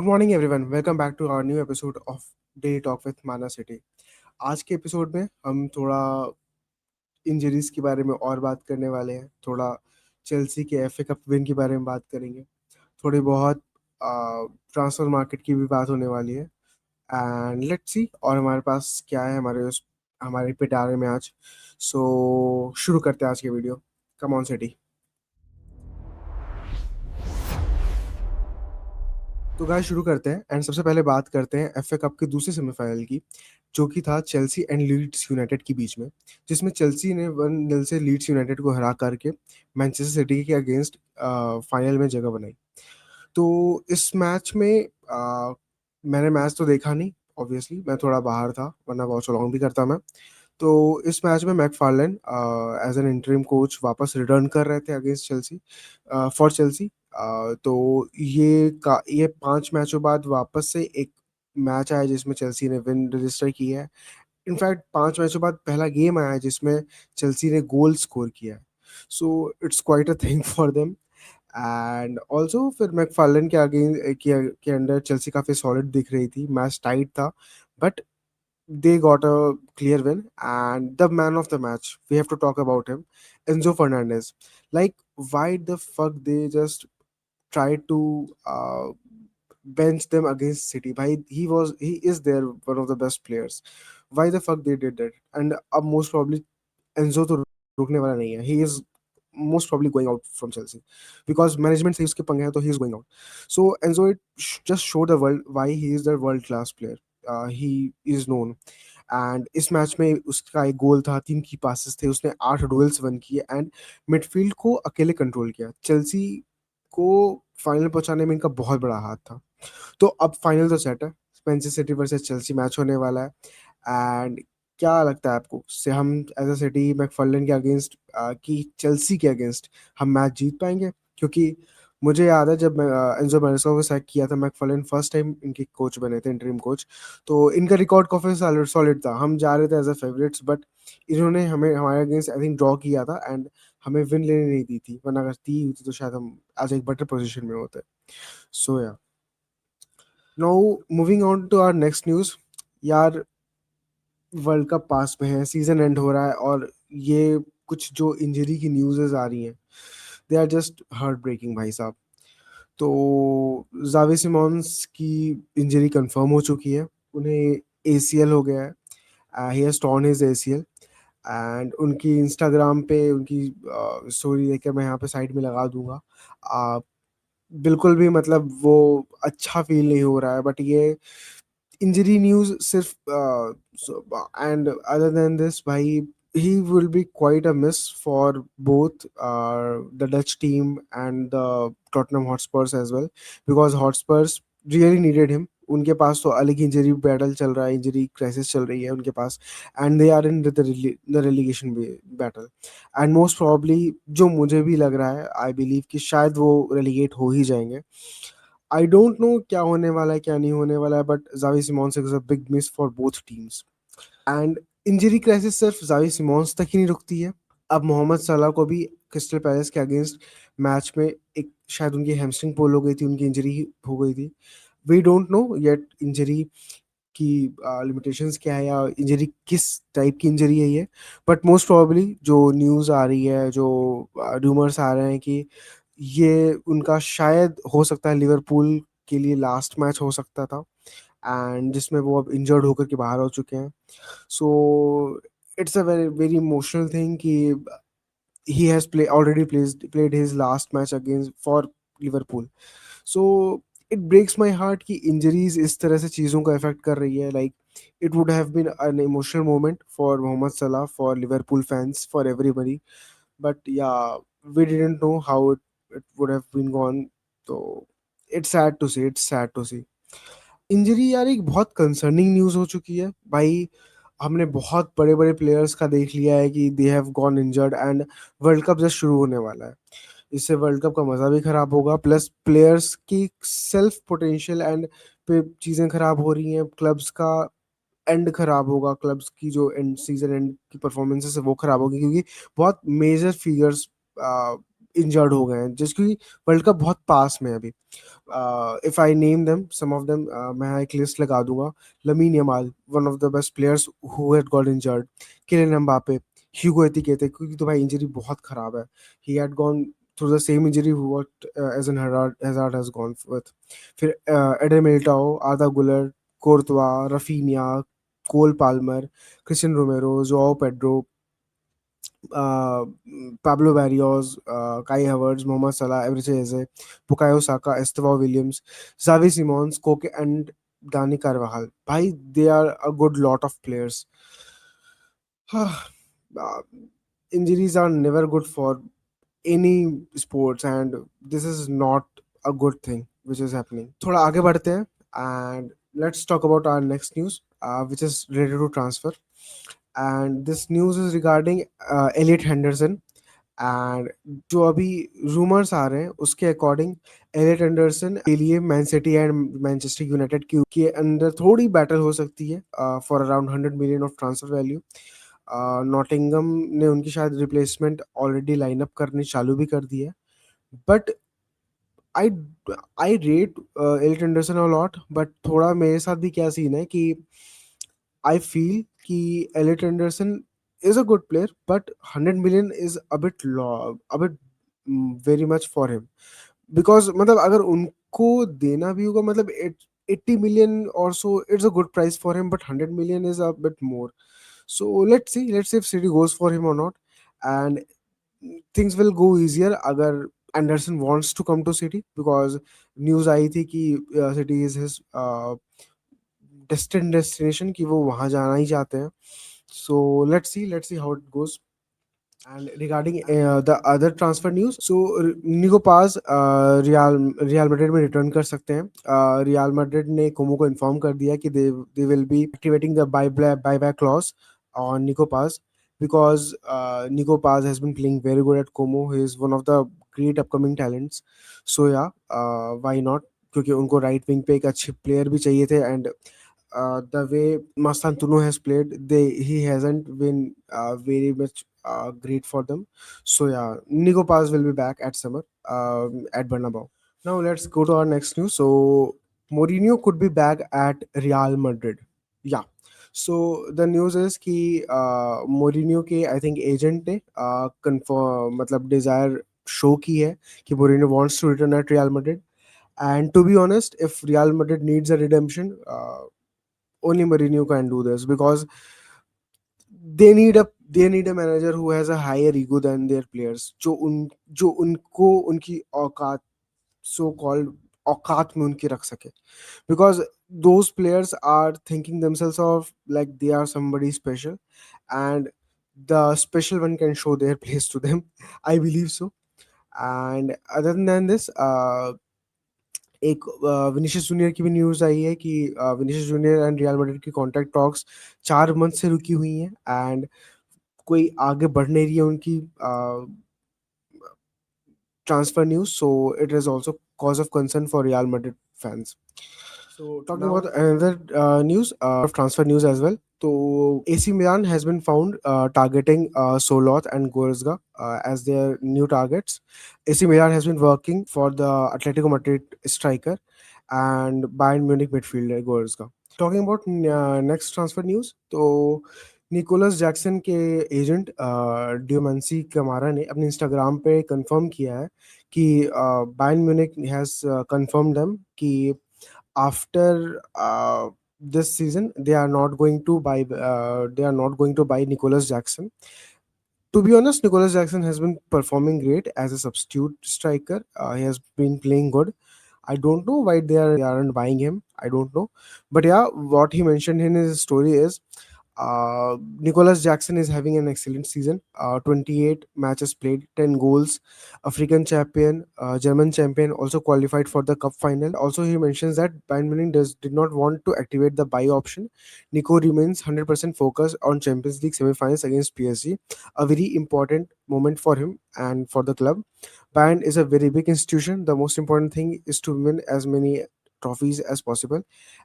Morning everyone, welcome back to our new episode of day talk with Man City. आज के episode में हम थोड़ा इंजरीज के बारे में और बात करने वाले हैं, थोड़ा चेल्सी के एफए कप विन के बारे में बात करेंगे, थोड़ी बहुत ट्रांसफर मार्केट की भी बात होने वाली है। एंड लेट्स सी और हमारे पास क्या है हमारे पिटारे में आज। सो शुरू करते हैं आज की वीडियो। Come on city. तो गाइस शुरू करते हैं एंड सबसे पहले बात करते हैं एफए कप के दूसरे सेमीफाइनल की, जो कि था चेल्सी एंड लीड्स यूनाइटेड के बीच में, जिसमें चेल्सी ने 1-0 से लीड्स यूनाइटेड को हरा करके मैनचेस्टर सिटी के अगेंस्ट फाइनल में जगह बनाई। तो इस मैच में मैंने मैच तो देखा नहीं, ऑब्वियसली मैं थोड़ा बाहर था, वरना वॉच अलॉन्ग भी करता मैं। तो इस मैच में McFarlane as an interim coach वापस रिटर्न कर रहे थे अगेंस्ट चेल्सी, फॉर चेल्सी। तो ये 5 मैचों बाद वापस से एक मैच आया जिसमें चेल्सी ने विन रजिस्टर किया है। इनफैक्ट 5 मैचों बाद पहला गेम आया है जिसमें चेल्सी ने गोल स्कोर किया है। So it's quite a thing for them. And also फिर मैकफार्लेन के आगे के अंडर चेल्सी काफी सॉलिड दिख रही थी, मैच टाइट था, but they got a clear win. And the man of the match, we have to talk about him, Enzo Fernandez. Like, why the fuck they just tried to bench them against City? Bhai, he is their one of the best players. Why the fuck they did that? And most probably Enzo तो रुकने वाला नहीं है. He is most probably going out from Chelsea because management से उसके पंगे हैं, तो he is going out. So Enzo just showed the world why he is the world class player. He is known. And इस match में उसका एक गोल था, 3 की पासेस थे, उसने 8 डुएल्स वन किए एंड मिडफील्ड को अकेले कंट्रोल किया। चेल्सी को फाइनल पहुंचाने में इनका बहुत बड़ा हाथ था। तो अब फाइनल तो सेट है, Manchester city versus Chelsea match होने वाला है। एंड क्या लगता है आपको, से हम एज अ सिटी मैकफर्लन के अगेंस्ट की चेल्सी के अगेंस्ट हम मैच जीत पाएंगे? क्योंकि मुझे याद है जब मैं एंजो मैरेस्को को सेलेक्ट किया था, मैकफर्लन फर्स्ट टाइम इनके कोच बने थे, इंटरिम कोच। तो इनका रिकॉर्ड काफी सॉलिड था, हम जा रहे थे एज अ फेवरेट्स, बट इन्होंने हमें हमारे अगेंस्ट आई थिंक ड्रॉ किया था एंड हमें विन लेने नहीं दी थी, वरना अगर दी होती तो शायद हम आज एक बेटर पोजीशन में होते। So yeah, now moving on to our next news. यार, वर्ल्ड कप पास में है, सीजन एंड हो रहा है, और ये कुछ जो इंजरी की न्यूज़ आ रही हैं, they are just heartbreaking भाई साहब। तो जावी सिमोंस की इंजरी कंफर्म हो चुकी है, उन्हें एसीएल हो गया है, he has torn his ACL. And उनकी इंस्टाग्राम पे उनकी स्टोरी देखकर मैं यहाँ पे साइड में लगा दूंगा। बिल्कुल भी मतलब वो अच्छा फील नहीं हो रहा है, बट ये इंजरी न्यूज सिर्फ एंड अदर देन दिस भाई, he will be quite a miss for both the Dutch team and the Tottenham Hotspurs as well, because Hotspurs really needed him. उनके पास तो अलग इंजरी बैटल चल रहा है, injury crisis चल रही है उनके पास, and they are in the relegation battle. And most probably जो मुझे भी लग रहा है, आई बिलीव कि शायद वो रेलिगेट हो ही जाएंगे। आई डोंट नो क्या होने वाला है, क्या नहीं होने वाला है, but Xavi Simons is a big miss for both teams. And injury crisis सिर्फ जावी सिमोंस तक ही नहीं रुकती है, अब मोहम्मद सलाह को भी क्रिस्टल पैलेस के अगेंस्ट मैच में एक शायद उनकी हैमस्ट्रिंग पुल हो गई थी, उनकी इंजरी हो गई थी। We don't know yet injury की लिमिटेशंस क्या है, या इंजरी किस टाइप की इंजरी है ये, बट मोस्ट प्रोबेबली जो न्यूज़ आ रही है, जो रूमर्स आ रहे हैं कि ये उनका शायद हो सकता है लिवरपूल के लिए लास्ट मैच हो सकता था, एंड जिसमें वो अब इंजर्ड होकर के बाहर हो चुके हैं। So it's a very very emotional thing कि he has already played his last match against for Liverpool. So it breaks my heart कि injuries इस तरह से चीज़ों को affect कर रही है। Like, it would have been an emotional moment for Mohamed Salah, for Liverpool fans, for everybody, but yeah, we didn't know how it would have been gone. So it's sad to see, it's sad to see। Injury यार एक बहुत concerning news हो चुकी है भाई। हमने बहुत बड़े बड़े प्लेयर्स का देख लिया है कि they have gone injured, and world cup just शुरू होने वाला है, इससे वर्ल्ड कप का मज़ा भी खराब होगा, प्लस प्लेयर्स की सेल्फ पोटेंशियल एंड पे चीज़ें खराब हो रही हैं, क्लब्स का एंड खराब होगा, क्लब्स की जो एंड सीजन एंड की परफॉर्मेंसेस है वो खराब होगी, क्योंकि बहुत मेजर फिगर्स इंजर्ड हो गए हैं, जिसकी वर्ल्ड कप बहुत पास में है अभी। If I name them, some of them, मैं एक लिस्ट लगा दूंगा। Lamine Yamal, one of the best players who had got injured. Kylian Mbappe, Hugo एटिकेटे, क्योंकि तो भाई इंजरी बहुत खराब है। He had gone through the same injury what as an Hazard has gone with. फिर Eder Militao, Arda Guler, Courtois, Raphinha, Cole Palmer, Cristian Romero, Joao Pedro, Pablo Barrios, Kai Havertz, Mohamed Salah, Eberechi Eze, Bukayo Saka, Estevao Williams, Xavi Simons, Koke, and Dani Carvajal. Bhai, they are a good lot of players. Uh, Injuries are never good for any sports, and this is not a good thing which is happening. थोड़ा आगे बढ़ते हैं and let's talk about our next news, which is related to transfer. And this news is regarding Elliot Henderson. And जो अभी rumours आ रहे हैं उसके according Elliott Anderson के लिए man city and Manchester United के अंदर थोड़ी बैटल हो सकती है for around 100 million of transfer value. Nottingham ने उनकी शायद रिप्लेसमेंट ऑलरेडी लाइनअप करनी चालू भी कर दी है। But I I rate Elliot Anderson a lot, but थोड़ा मेरे साथ भी क्या सीन है कि I feel कि Elliot Anderson is a good player, but 100 million is a bit low, a bit very much for him. Because मतलब अगर उनको देना भी होगा, मतलब 80 million or so, it's a good price for him, but 100 million is a bit more. So let's see if City goes for him or not, and things will go easier अगर Anderson wants to come to City, because news आई थी कि City is his destined destination, कि वो वहां जाना ही चाहते हैं. So let's see how it goes. And regarding the other transfer news, so निको पास रियल मैड्रिड में रिटर्न कर सकते हैं. रियल मैड्रिड ने कोमो को इन्फॉर्म कर दिया कि they will be activating the buy back clause on Nico Paz, because Nico Paz has been playing very good at Como. He is one of the great upcoming talents. So yeah, why not? क्योंकि उनको right wing पे एक अच्छे player भी चाहिए थे, and the way Mastan Tuno has played, he hasn't been very much great for them. So yeah, Nico Paz will be back at summer at Bernabeu. Now let's go to our next news. So Mourinho could be back at Real Madrid. Yeah. So the news is कि Mourinho के I think agent ने confirm, मतलब desire show की है कि Mourinho wants to return at Real Madrid. And to be honest, if Real Madrid needs a redemption, only Mourinho can do this, because they need a manager who has a higher ego than their players, जो उनको उनकी औकात, so called औकात में उनकी रख सके, because those players are thinking themselves of like they are somebody special, and the special one can show their place to them. I believe so. And other than this, एक Vinicius junior की भी news आई है कि Vinicius junior and real Madrid की contract talks 4 month से रुकी हुई हैं, एंड कोई आगे बढ़ नहीं रही है उनकी transfer news. So it is also cause of concern for Real Madrid fans. So talking about another news of transfer news as well. So AC Milan has been found targeting Soloth and Goretzka as their new targets. AC Milan has been working for the Atletico Madrid striker and Bayern Munich midfielder Goretzka. Talking about next transfer news, तो Nicholas Jackson के agent डियोमेंसी कमारा ने अपने Instagram पे confirm किया है कि Bayern Munich has confirm them कि after this season they are not going to buy Nicolas Jackson. To be honest, Nicolas Jackson has been performing great as a substitute striker. He has been playing good. I don't know why they aren't buying him. I don't know. But yeah, what he mentioned in his story is Nicolas Jackson is having an excellent season. 28 matches played, 10 goals, African champion, German champion, also qualified for the cup final. Also, he mentions that Bayern Munich did not want to activate the buy option. Nico remains 100% focused on Champions League semi-finals against PSG, a very important moment for him and for the club. Bayern is a very big institution. The most important thing is to win as many trophies as possible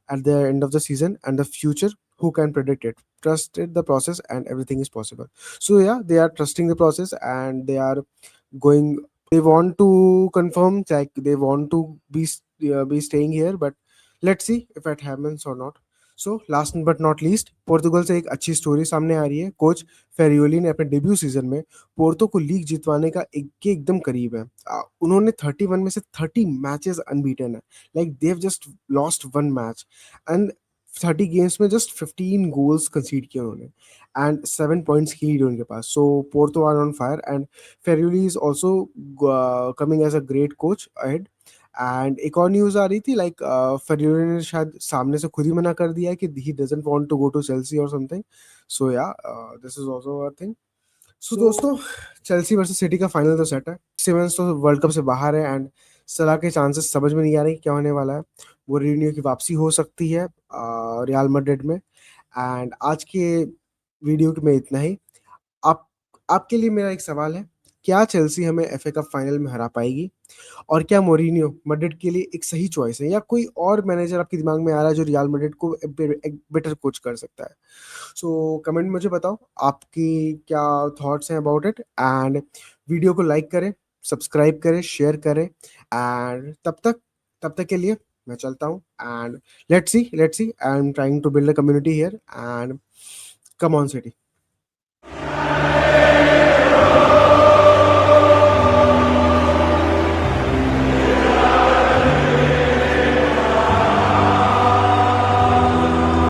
at the end of the season, and the future, who can predict it? Trusted the process and everything is possible. So yeah, they are trusting the process and they are going they want to confirm, like they want to be staying here, but let's see if it happens or not. So last but not least, Portugal से एक अच्छी story सामने आ रही है। Coach Farioli ने अपने debut season में Porto को लीग जितवाने का एकदम करीब है। उन्होंने 31 में से 30 मैचेस अनबीटन है। Like they just lost one match and 30 games में जस्ट 15 गोल्स कंसीड किए उन्होंने एंड 7 पॉइंट्स की लीड है उनके पास। So Porto are on fire and Farioli is also coming as a great coach ahead. And एक और न्यूज आ रही थी, लाइक फेरियोली ने शायद सामने से खुद ही मना कर दिया है कि he doesn't want to go to Chelsea और something. So yeah, this is also a thing. So दोस्तों, चेल्सी वर्सेस सिटी का फाइनल तो सेट है। सिमंस तो वर्ल्ड कप से बाहर है एंड सलाह के चांसेस समझ में नहीं आ रहे कि क्या होने वाला है। वो रिन्यू की वापसी हो सकती है रियल मैड्रिड में। एंड आज के वीडियो में इतना ही। आप आपके लिए मेरा एक सवाल है, क्या चेल्सी हमें एफए कप फाइनल में हरा पाएगी? और क्या मोरिनियो मैड्रिड के लिए एक सही चॉइस है, या कोई और मैनेजर आपके दिमाग में आ रहा है जो रियल मैड्रिड को एक बेटर कोच कर सकता है? सो कमेंट मुझे बताओ आपकी क्या थॉट्स हैं अबाउट इट। एंड वीडियो को लाइक करें, सब्सक्राइब करें, शेयर करें। एंड तब तक के लिए मैं चलता हूँ। And let's see, I am trying to build a community here and come on city.